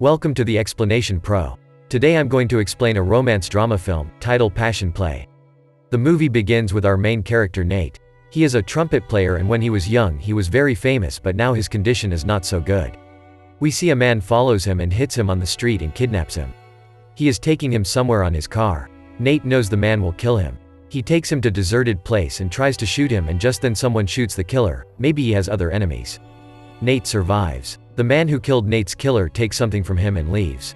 Welcome to the Explanation Pro. Today I'm going to explain a romance drama film, titled Passion Play. The movie begins with our main character Nate. He is a trumpet player and when he was young he was very famous, but now his condition is not so good. We see a man follows him and hits him on the street and kidnaps him. He is taking him somewhere on his car. Nate knows the man will kill him. He takes him to a deserted place and tries to shoot him, and just then someone shoots the killer. Maybe he has other enemies. Nate survives. The man who killed Nate's killer takes something from him and leaves.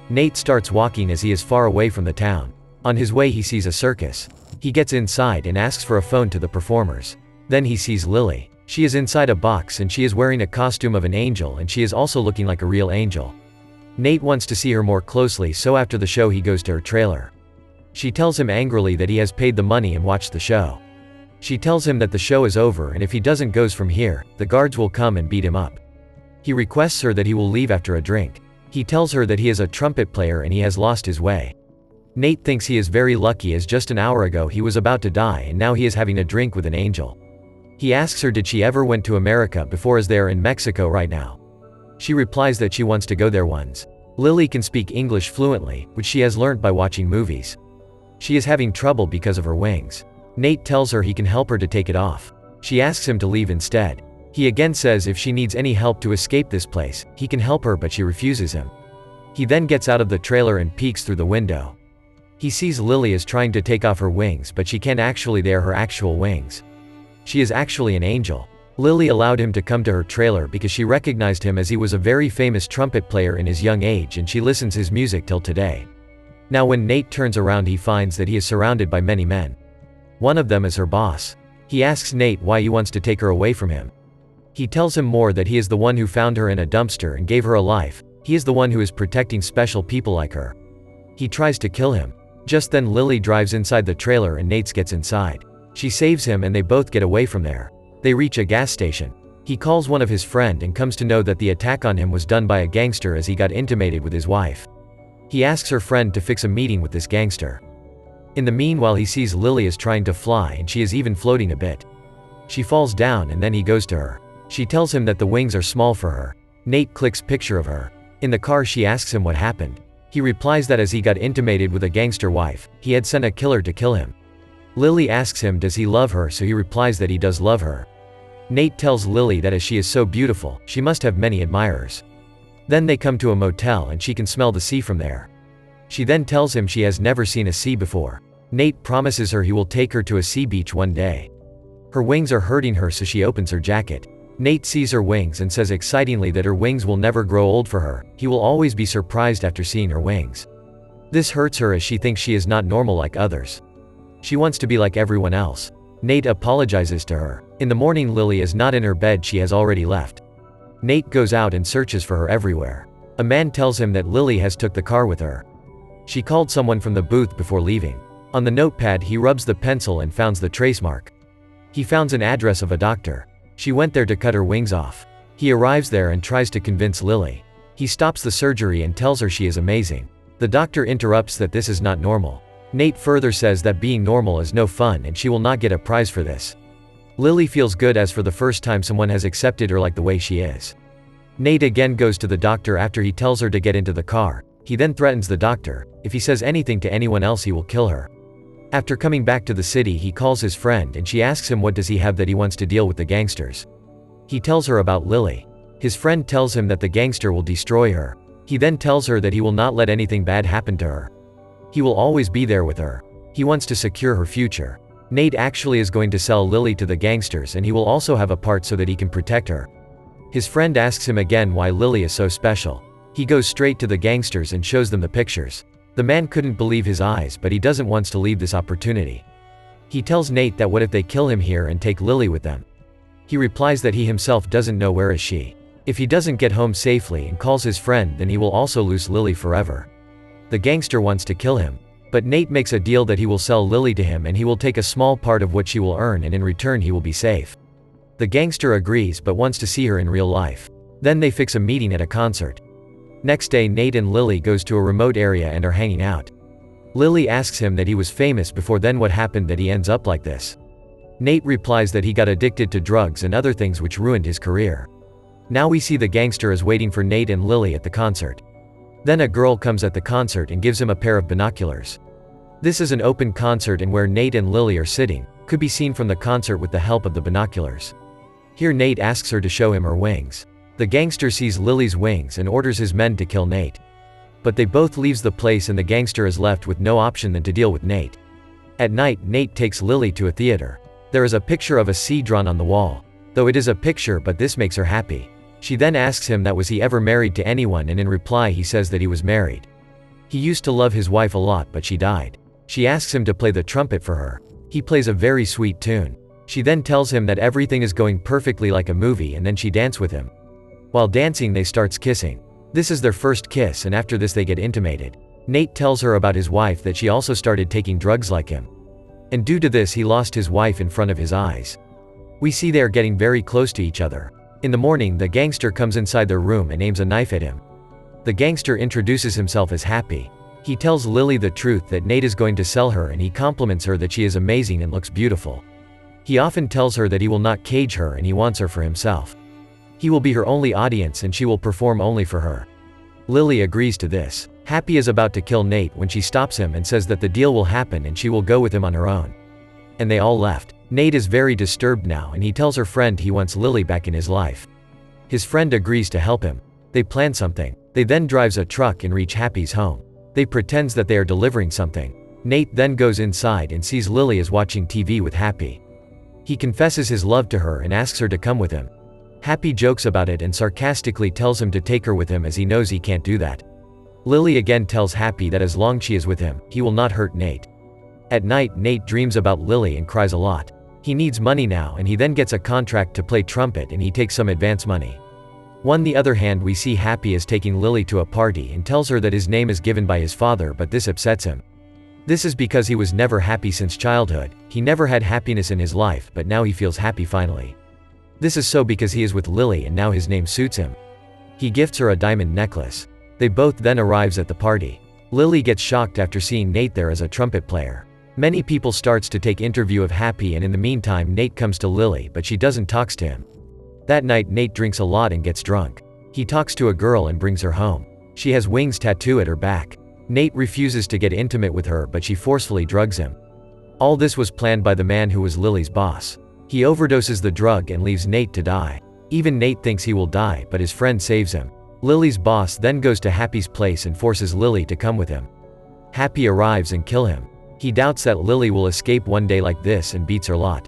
Nate starts walking as he is far away from the town. On his way he sees a circus. He gets inside and asks for a phone to the performers. Then he sees Lily. She is inside a box and she is wearing a costume of an angel, and she is also looking like a real angel. Nate wants to see her more closely, so after the show he goes to her trailer. She tells him angrily that he has paid the money and watched the show. She tells him that the show is over and if he doesn't go from here, the guards will come and beat him up. He requests her that he will leave after a drink. He tells her that he is a trumpet player and he has lost his way. Nate thinks he is very lucky, as just an hour ago he was about to die and now he is having a drink with an angel. He asks her did she ever went to America before, as they are in Mexico right now. She replies that she wants to go there once. Lily can speak English fluently, which she has learned by watching movies. She is having trouble because of her wings. Nate tells her he can help her to take it off. She asks him to leave instead. He again says if she needs any help to escape this place, he can help her, but she refuses him. He then gets out of the trailer and peeks through the window. He sees Lily is trying to take off her wings, but she can't actually, they are her actual wings. She is actually an angel. Lily allowed him to come to her trailer because she recognized him, as he was a very famous trumpet player in his young age and she listens his music till today. Now when Nate turns around he finds that he is surrounded by many men. One of them is her boss. He asks Nate why he wants to take her away from him. He tells him more that he is the one who found her in a dumpster and gave her a life. He is the one who is protecting special people like her. He tries to kill him. Just then Lily drives inside the trailer and Nate gets inside. She saves him and they both get away from there. They reach a gas station. He calls one of his friend and comes to know that the attack on him was done by a gangster, as he got intimated with his wife. He asks her friend to fix a meeting with this gangster. In the meanwhile he sees Lily is trying to fly and she is even floating a bit. She falls down and then he goes to her. She tells him that the wings are small for her. Nate clicks picture of her. In the car she asks him what happened. He replies that as he got intimated with a gangster wife, he had sent a killer to kill him. Lily asks him does he love her, so he replies that he does love her. Nate tells Lily that as she is so beautiful, she must have many admirers. Then they come to a motel and she can smell the sea from there. She then tells him she has never seen a sea before. Nate promises her he will take her to a sea beach one day. Her wings are hurting her, so she opens her jacket. Nate sees her wings and says excitingly that her wings will never grow old for her. He will always be surprised after seeing her wings. This hurts her as she thinks she is not normal like others. She wants to be like everyone else. Nate apologizes to her. In the morning Lily is not in her bed, she has already left. Nate goes out and searches for her everywhere. A man tells him that Lily has took the car with her. She called someone from the booth before leaving. On the notepad he rubs the pencil and finds the trace mark. He finds an address of a doctor. She went there to cut her wings off. He arrives there and tries to convince Lily. He stops the surgery and tells her she is amazing. The doctor interrupts that this is not normal. Nate further says that being normal is no fun and she will not get a prize for this. Lily feels good, as for the first time someone has accepted her like the way she is. Nate again goes to the doctor after he tells her to get into the car. He then threatens the doctor. If he says anything to anyone else he will kill her. After coming back to the city he calls his friend and she asks him what does he have that he wants to deal with the gangsters. He tells her about Lily. His friend tells him that the gangster will destroy her. He then tells her that he will not let anything bad happen to her. He will always be there with her. He wants to secure her future. Nate actually is going to sell Lily to the gangsters and he will also have a part so that he can protect her. His friend asks him again why Lily is so special. He goes straight to the gangsters and shows them the pictures. The man couldn't believe his eyes, but he doesn't want to leave this opportunity. He tells Nate that what if they kill him here and take Lily with them. He replies that he himself doesn't know where is she. If he doesn't get home safely and calls his friend, then he will also lose Lily forever. The gangster wants to kill him. But Nate makes a deal that he will sell Lily to him and he will take a small part of what she will earn, and in return he will be safe. The gangster agrees but wants to see her in real life. Then they fix a meeting at a concert. Next day Nate and Lily goes to a remote area and are hanging out. Lily asks him that he was famous before, then what happened that he ends up like this. Nate replies that he got addicted to drugs and other things which ruined his career. Now we see the gangster is waiting for Nate and Lily at the concert. Then a girl comes at the concert and gives him a pair of binoculars. This is an open concert, and where Nate and Lily are sitting could be seen from the concert with the help of the binoculars. Here Nate asks her to show him her wings. The gangster sees Lily's wings and orders his men to kill Nate. But they both leaves the place, and the gangster is left with no option than to deal with Nate. At night, Nate takes Lily to a theater. There is a picture of a sea drawn on the wall. Though it is a picture, but this makes her happy. She then asks him that was he ever married to anyone, and in reply he says that he was married. He used to love his wife a lot, but she died. She asks him to play the trumpet for her. He plays a very sweet tune. She then tells him that everything is going perfectly like a movie, and then she dances with him. While dancing they starts kissing. This is their first kiss, and after this they get intimated. Nate tells her about his wife, that she also started taking drugs like him. And due to this he lost his wife in front of his eyes. We see they are getting very close to each other. In the morning the gangster comes inside their room and aims a knife at him. The gangster introduces himself as Happy. He tells Lily the truth that Nate is going to sell her, and he compliments her that she is amazing and looks beautiful. He often tells her that he will not cage her and he wants her for himself. He will be her only audience and she will perform only for her. Lily agrees to this. Happy is about to kill Nate when she stops him and says that the deal will happen and she will go with him on her own. And they all left. Nate is very disturbed now, and he tells her friend he wants Lily back in his life. His friend agrees to help him. They plan something. They then drives a truck and reach Happy's home. They pretends that they are delivering something. Nate then goes inside and sees Lily is watching TV with Happy. He confesses his love to her and asks her to come with him. Happy jokes about it and sarcastically tells him to take her with him, as he knows he can't do that. Lily again tells Happy that as long as she is with him, he will not hurt Nate. At night Nate dreams about Lily and cries a lot. He needs money now, and he then gets a contract to play trumpet, and he takes some advance money. On the other hand, we see Happy is taking Lily to a party and tells her that his name is given by his father, but this upsets him. This is because he was never happy since childhood. He never had happiness in his life, but now he feels happy finally. This is so because he is with Lily and now his name suits him. He gifts her a diamond necklace. They both then arrives at the party. Lily gets shocked after seeing Nate there as a trumpet player. Many people starts to take interview of Happy, and in the meantime Nate comes to Lily, but she doesn't talks to him. That night Nate drinks a lot and gets drunk. He talks to a girl and brings her home. She has wings tattoo at her back. Nate refuses to get intimate with her, but she forcefully drugs him. All this was planned by the man who was Lily's boss. He overdoses the drug and leaves Nate to die. Even Nate thinks he will die, but his friend saves him. Lily's boss then goes to Happy's place and forces Lily to come with him. Happy arrives and kill him. He doubts that Lily will escape one day like this and beats her lot.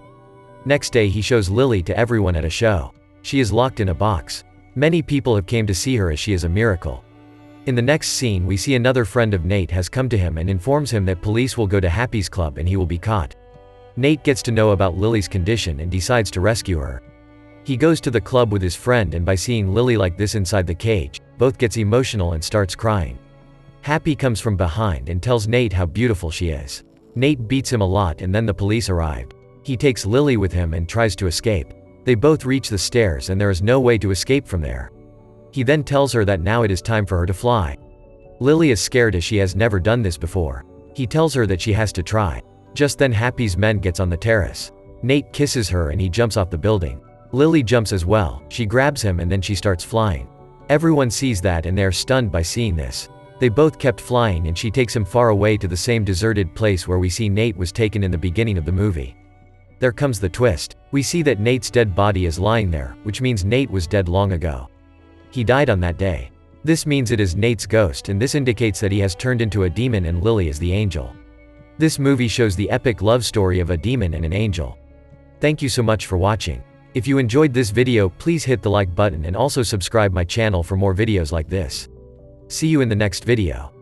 Next day he shows Lily to everyone at a show. She is locked in a box. Many people have came to see her, as she is a miracle. In the next scene we see another friend of Nate has come to him and informs him that police will go to Happy's club and he will be caught. Nate gets to know about Lily's condition and decides to rescue her. He goes to the club with his friend, and by seeing Lily like this inside the cage, both gets emotional and starts crying. Happy comes from behind and tells Nate how beautiful she is. Nate beats him a lot, and then the police arrived. He takes Lily with him and tries to escape. They both reach the stairs and there is no way to escape from there. He then tells her that now it is time for her to fly. Lily is scared as she has never done this before. He tells her that she has to try. Just then Happy's men gets on the terrace. Nate kisses her and he jumps off the building. Lily jumps as well. She grabs him and then she starts flying. Everyone sees that and they are stunned by seeing this. They both kept flying and she takes him far away to the same deserted place where we see Nate was taken in the beginning of the movie. There comes the twist. We see that Nate's dead body is lying there, which means Nate was dead long ago. He died on that day. This means it is Nate's ghost, and this indicates that he has turned into a demon and Lily is the angel. This movie shows the epic love story of a demon and an angel. Thank you so much for watching. If you enjoyed this video, please hit the like button and also subscribe my channel for more videos like this. See you in the next video.